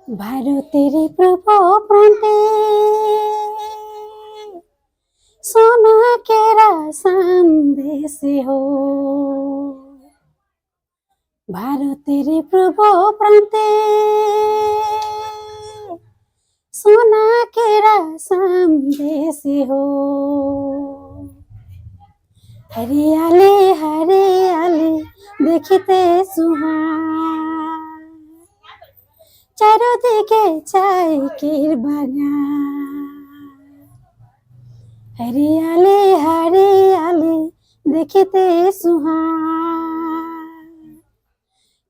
ভারতের পূর্ব প্রান্তে সোনা কেরা সন্দেশ হো। ভারতের পূর্ব প্রান্তে সোনা কেরা সন্দেশ হো। হরিয়ালি হরিয়ালি দেখিতে সুহান, চারদিকে চাইকির বাগান। হরিয়ালি হরিয়ালি দেখিতে সুহান,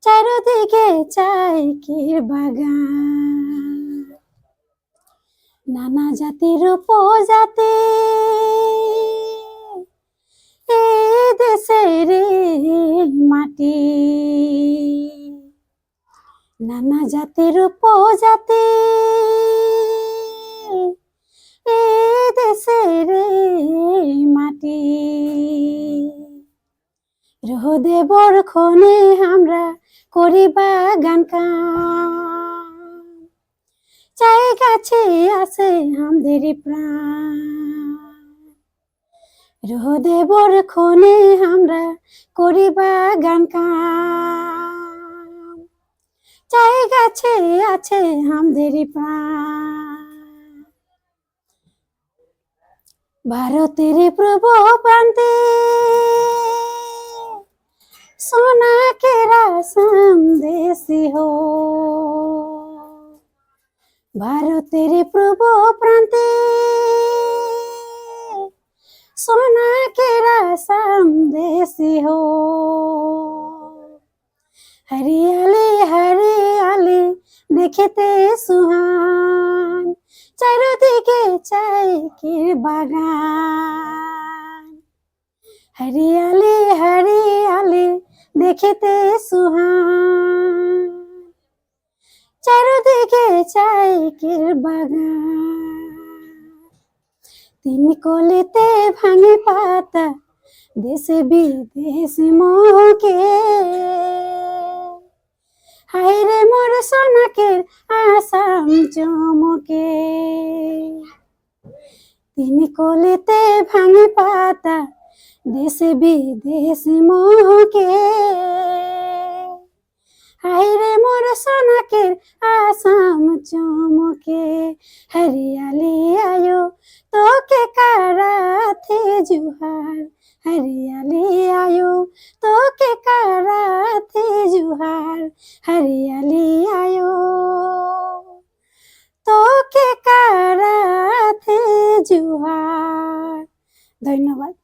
চারদিকে চাইকির বাগান। নানা জাতির উপজাতি এই দেশের মাটি, নানা জাতির উপজাতি এই দেশের মাটি। রোদে বরক্ষণে আমরা করি বাগান কাম, চাই গাছে আছে আমাদের প্রাণ। রোদে বরক্ষণে আমরা করি বাগান কাম, চাই গাছে আছে আমাদের প্রাণ। ভারতের পূর্ব প্রান্তে সোনা কেরা সন্দেশ হো। ভারতের পূর্ব প্রান্তে সোনা কেরা সন্দেশ হো। হরিয়ালি হরিয়ালি দেখিতে সুহান, চারদিকে চাইকির বাগান। হরিয়ালি হরিয়ালি দেখিতে সুহান, চারদিকে চাইকির বাগান। তিন কলিতে ভাঙে পাতা দেশে বিদেশ মোকে, হায়রে মোর সোনাকের আসাম চমকে। তিন কলিতে ভাঙে পাতা দেশে বিদেশ মোকে, হায়রে মোর সোনাকের আসাম চমকে। হরিয়ালি আয়ো তোকে কারাতে জুহার, হরিয়ালি আয়ো তোকে কারাতে জুহার। হরিয়ালি আয়ো তোকে কারাতে জুহার। ধন্যবাদ।